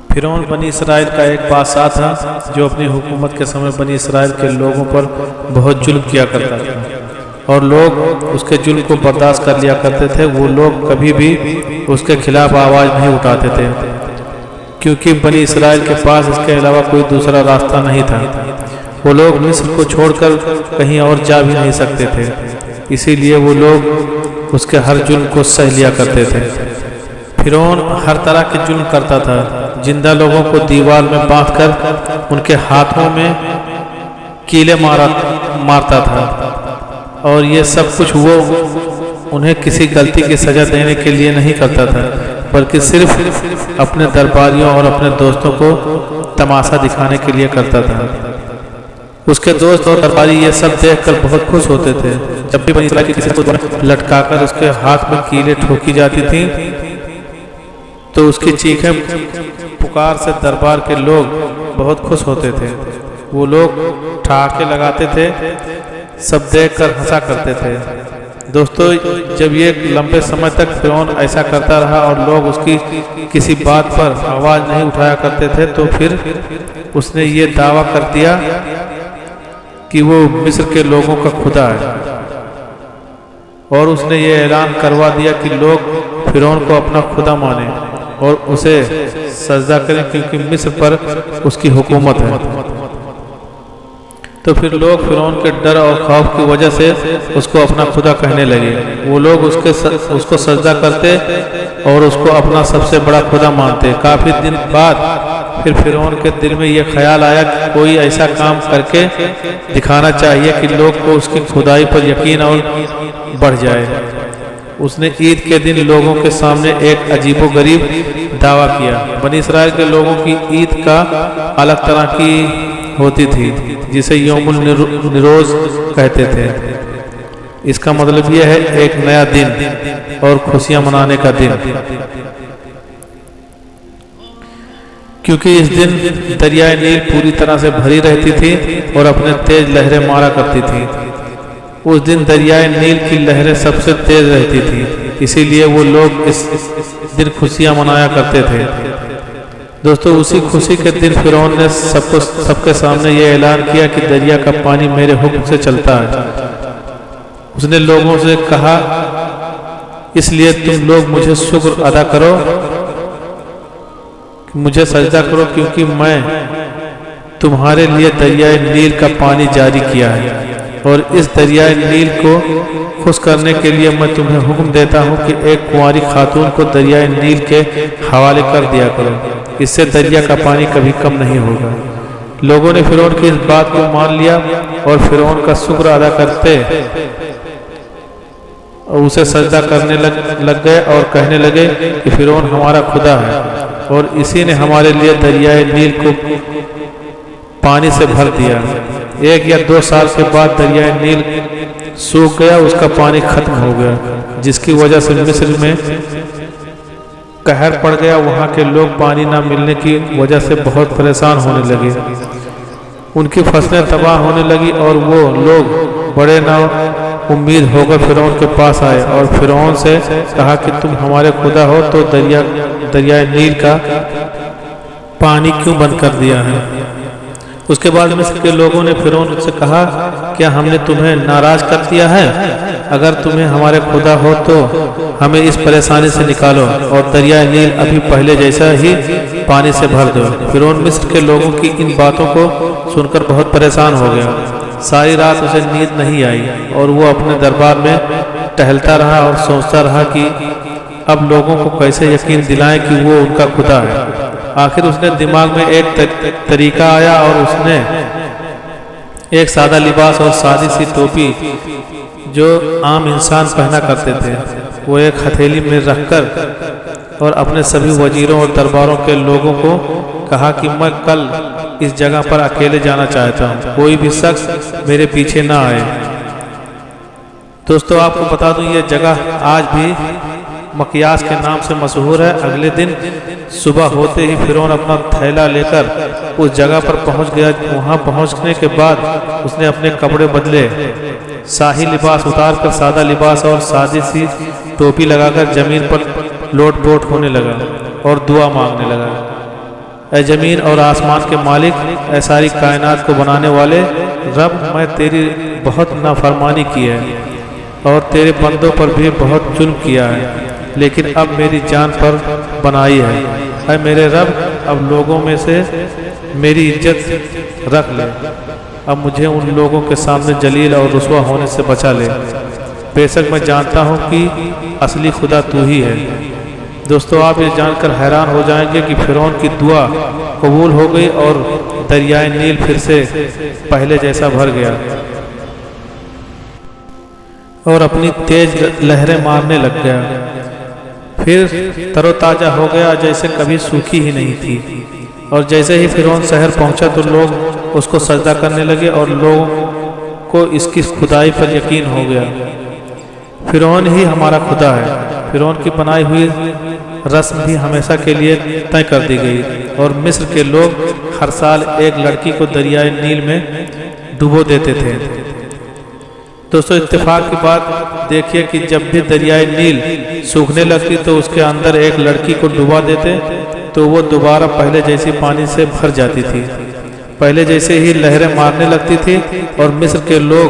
फिरौन बनी इसराइल का एक बादशाह था जो अपनी हुकूमत के समय बनी इसराइल के लोगों पर बहुत जुल्म किया करता था और लोग उसके जुल्म को बर्दाश्त कर लिया करते थे। वो लोग कभी भी उसके खिलाफ आवाज़ नहीं उठाते थे क्योंकि बनी इसराइल के पास इसके अलावा कोई दूसरा रास्ता नहीं था। वो लोग मिस्र को छोड़कर कहीं और जा भी नहीं सकते थे, इसीलिए वो लोग उसके हर जुल्म को सह लिया करते थे। फिरौन हर तरह के जुल्म करता था। जिंदा लोगों को दीवार में बांधकर उनके हाथों में कीले मारता था और ये सब कुछ वो उन्हें किसी गलती की सजा देने के लिए नहीं करता था, बल्कि सिर्फ अपने दरबारियों और अपने दोस्तों को तमाशा दिखाने के लिए करता था। उसके दोस्त और दरबारी ये सब देखकर बहुत खुश होते थे। जब भी बनी इसराइल की किसी को लटकाकर उसके हाथ में कीलें ठोकी जाती थी तो उसकी चीखें पुकार से दरबार के लोग बहुत खुश होते थे। वो लोग ठहाके लगाते थे, सब देखकर हंसा करते थे। दोस्तों, जब ये लंबे समय तक फिरौन ऐसा करता रहा और लोग उसकी किसी बात पर आवाज़ नहीं उठाया करते थे, तो फिर उसने ये दावा कर दिया कि वो मिस्र के लोगों का खुदा है और उसने ये ऐलान करवा दिया कि लोग फिरौन को अपना खुदा माने और उसे सजदा करें क्योंकि मिस्र पर उसकी हुकूमत है। तो फिर लोग फिरौन के डर और खौफ की वजह से उसको अपना खुदा कहने लगे। वो लोग उसको सजदा करते और उसको अपना सबसे बड़ा खुदा मानते। काफ़ी दिन बाद फिर फिरौन के दिल में ये ख्याल आया कि कोई ऐसा काम करके दिखाना चाहिए कि लोग को उसकी खुदाई पर यकीन और बढ़ जाए। उसने ईद के दिन लोगों के सामने एक अजीबोगरीब दावा किया। बनी इसराइल के लोगों की ईद का अलग तरह की होती थी जिसे यौमुल निरोज कहते थे। इसका मतलब यह है एक नया दिन और खुशियां मनाने का दिन, क्योंकि इस दिन दरियाए नील पूरी तरह से भरी रहती थी और अपने तेज लहरें मारा करती थी। उस दिन दरियाए नील की लहरें सबसे तेज रहती थी, इसीलिए वो लोग इस दिन खुशियां मनाया करते थे। दोस्तों, उसी खुशी के दिन फिरौन ने सबके सामने ये ऐलान किया कि दरिया का पानी मेरे हुक्म से चलता है। उसने लोगों से कहा, इसलिए तुम लोग मुझे शुक्र अदा करो, मुझे सजदा करो, क्योंकि मैं तुम्हारे लिए दरियाए नील का पानी जारी किया है और इस दरियाए नील को खुश करने के लिए मैं तुम्हें हुक्म देता हूं कि एक कुंवारी खातून को दरियाए नील के हवाले कर दिया करो। इससे दरिया का पानी कभी कम नहीं होगा। लोगों ने फिरौन की इस बात को मान लिया और फिरौन का शुक्र अदा करते उसे सजदा करने लग गए और कहने लगे कि फिरौन हमारा खुदा है और इसी ने हमारे लिए दरियाए नील को पानी से भर दिया। 1 या 2 साल के बाद दरियाए नील सूख गया, उसका पानी खत्म हो गया, जिसकी वजह से मिस्र में कहर पड़ गया। वहाँ के लोग पानी ना मिलने की वजह से बहुत परेशान होने लगे। उनकी फसलें तबाह होने लगी और वो लोग बड़े ना उम्मीद होकर फिरौन के पास आए और फिरौन से कहा कि तुम हमारे खुदा हो तो दरियाए नील का पानी क्यों बंद कर दिया है। उसके बाद मिस्र के लोगों ने फिरौन से कहा, क्या हमने तुम्हें नाराज कर दिया है? अगर तुम्हें हमारे खुदा हो तो हमें इस परेशानी से निकालो और दरियाए नील अभी पहले जैसा ही पानी से भर दो। फिरौन मिस्र के लोगों की इन बातों को सुनकर बहुत परेशान हो गया। सारी रात उसे नींद नहीं आई और वो अपने दरबार में टहलता रहा और सोचता रहा कि अब लोगों को कैसे यकीन दिलाएं कि वो उनका खुदा है। आखिर उसने दिमाग में एक तरीका आया और उसने एक सादा लिबास और सादी सी टोपी जो आम इंसान पहना करते थे वो एक हथेली में रखकर और अपने सभी वजीरों और दरबारों के लोगों को कहा कि मैं कल इस जगह पर अकेले जाना चाहता हूँ, कोई भी शख्स मेरे पीछे ना आए। दोस्तों, आपको बता दूं ये जगह आज भी मकियास के नाम से मशहूर है। अगले दिन सुबह होते ही फिरौन अपना थैला लेकर उस जगह पर पहुंच गया। वहां पहुंचने के बाद उसने अपने कपड़े बदले शाही लिबास उतारकर सादा लिबास और सादी सी टोपी लगाकर जमीन पर लोट पोट होने लगा और दुआ मांगने लगा। ऐ जमीन और आसमान के मालिक, ऐ सारी कायनात को बनाने वाले रब, मैं तेरी बहुत नाफरमानी की है और तेरे बंदों पर भी बहुत जुल्म किया है, लेकिन अब मेरी जान पर बनाई है। ऐ मेरे रब, अब लोगों में से मेरी इज्जत रख ले। अब मुझे उन लोगों के सामने जलील और रुसवा होने से बचा ले। बेशक मैं जानता हूँ कि असली खुदा तू ही है। दोस्तों, आप ये जानकर हैरान हो जाएंगे कि फिरौन की दुआ कबूल हो गई और दरियाए नील फिर से पहले जैसा भर गया और अपनी तेज लहरें मारने लग गया। फिर तरोताजा हो गया जैसे कभी सूखी ही नहीं थी। और जैसे ही फिरौन शहर पहुंचा तो लोग उसको सजदा करने लगे और लोगों को इसकी खुदाई पर यकीन हो गया। फिरौन ही हमारा खुदा है। फिरौन की बनाई हुई रस्म भी हमेशा के लिए तय कर दी गई और मिस्र के लोग हर साल एक लड़की को दरियाए नील में डुबो देते थे। दोस्तों, इत्तेफाक की बात देखिए कि जब भी दरियाए नील सूखने लगती तो उसके अंदर एक लड़की को डुबा देते तो वो दोबारा पहले जैसी पानी से भर जाती थी। पहले जैसे ही लहरें मारने लगती थी और मिस्र के लोग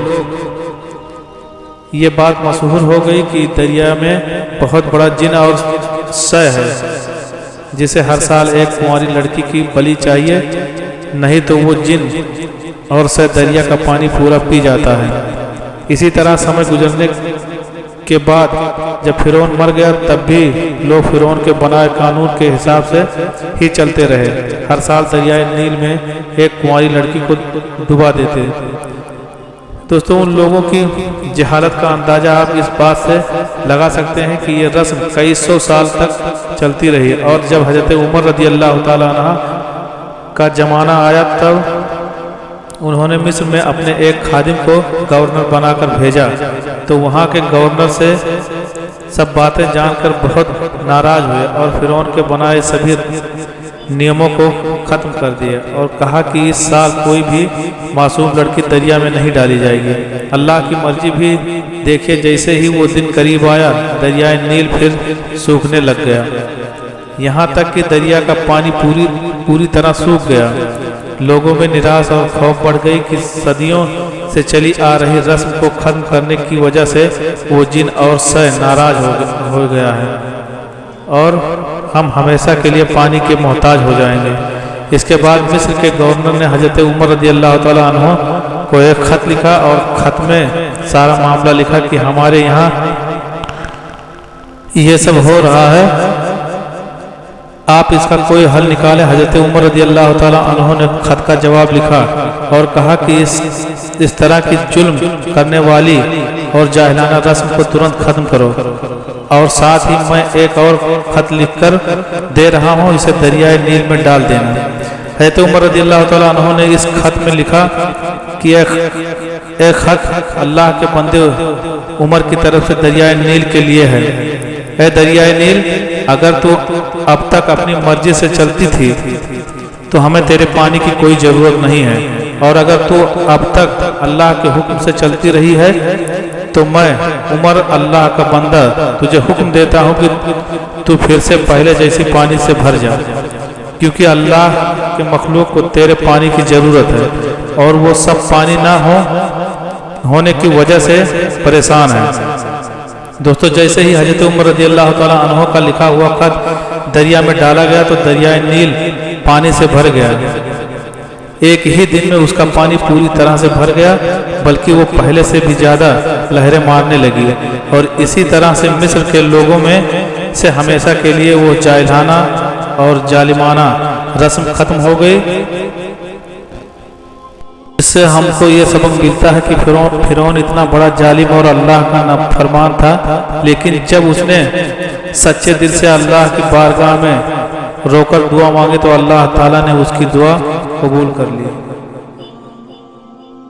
ये बात मशहूर हो गई कि दरिया में बहुत बड़ा जिन और सय है जिसे हर साल एक कुंवारी लड़की की बलि चाहिए, नहीं तो वो जिन और सय दरिया का पानी पूरा पी जाता है। इसी तरह समय गुजरने के बाद जब फिरौन मर गया तब भी लोग फिरौन के बनाए कानून के हिसाब से ही चलते रहे। हर साल दरियाए नील में एक कुंवारी लड़की को डुबा देते। दोस्तों, उन लोगों की जहालत का अंदाजा आप इस बात से लगा सकते हैं कि ये रस्म कई सौ साल तक चलती रही और जब हजरत उमर रदी अल्लाह ताला अन्हा का जमाना आया तब उन्होंने मिस्र में अपने एक खादिम को गवर्नर बनाकर भेजा तो वहाँ के गवर्नर से सब बातें जानकर बहुत नाराज हुए और फिरौन के बनाए सभी नियमों को ख़त्म कर दिया और कहा कि इस साल कोई भी मासूम लड़की दरिया में नहीं डाली जाएगी। अल्लाह की मर्जी भी देखिए, जैसे ही वो दिन करीब आया दरियाए नील फिर सूखने लग गया, यहाँ तक कि दरिया का पानी पूरी तरह सूख गया। लोगों में निराश और खौफ बढ़ गई कि सदियों से चली आ रही रस्म को खत्म करने की वजह से वो जिन और सय नाराज हो गया है और हम हमेशा के लिए पानी के मोहताज हो जाएंगे। इसके बाद मिस्र के गवर्नर ने हजरत उमर रदी अल्लाह ताला अन्हु को एक खत लिखा और खत में सारा मामला लिखा कि हमारे यहाँ ये सब हो रहा है, आप इसका कोई हल निकालें। हजरत उमर रदी अल्लाह ताला अन्हु ने खत का जवाब लिखा और कहा कि इस तरह की जुल्म करने वाली और जाहिलाना रस्म को तुरंत खत्म करो और साथ ही मैं एक और खत लिखकर दे रहा हूँ, इसे दरियाए नील में डाल देना। हजरत उमर रदी अल्लाह ताला अन्हु ने इस खत में लिखा कि एक खत अल्लाह के बंदे उमर की तरफ से दरियाए नील के लिए है। ऐ दरियाए नील, अगर तू अब तक अपनी मर्जी से चलती थी तो हमें तेरे पानी की कोई ज़रूरत नहीं है, और अगर तू अब तक अल्लाह के हुक्म से चलती रही है तो मैं उमर अल्लाह का बंदा तुझे हुक्म देता हूँ कि तू फिर से पहले जैसी पानी से भर जा, क्योंकि अल्लाह के मखलूक को तेरे पानी की ज़रूरत है और वो सब पानी ना होने की वजह से परेशान है। दोस्तों, जैसे ही हजरत उमर रज़ी अल्लाह ताला अन्हु का लिखा हुआ खत दरिया में डाला गया तो दरियाए नील पानी से भर गया। एक ही दिन में उसका पानी पूरी तरह से भर गया, बल्कि वो पहले से भी ज़्यादा लहरें मारने लगी और इसी तरह से मिस्र के लोगों में से हमेशा के लिए वो जाहिलाना और जालिमाना रस्म खत्म हो गई। इससे हमको ये सबक मिलता है कि फिरौन इतना बड़ा जालिम और अल्लाह का नाफरमान था, लेकिन जब उसने सच्चे दिल से अल्लाह की बारगाह में रोकर दुआ मांगी तो अल्लाह ताला ने उसकी दुआ कबूल कर ली।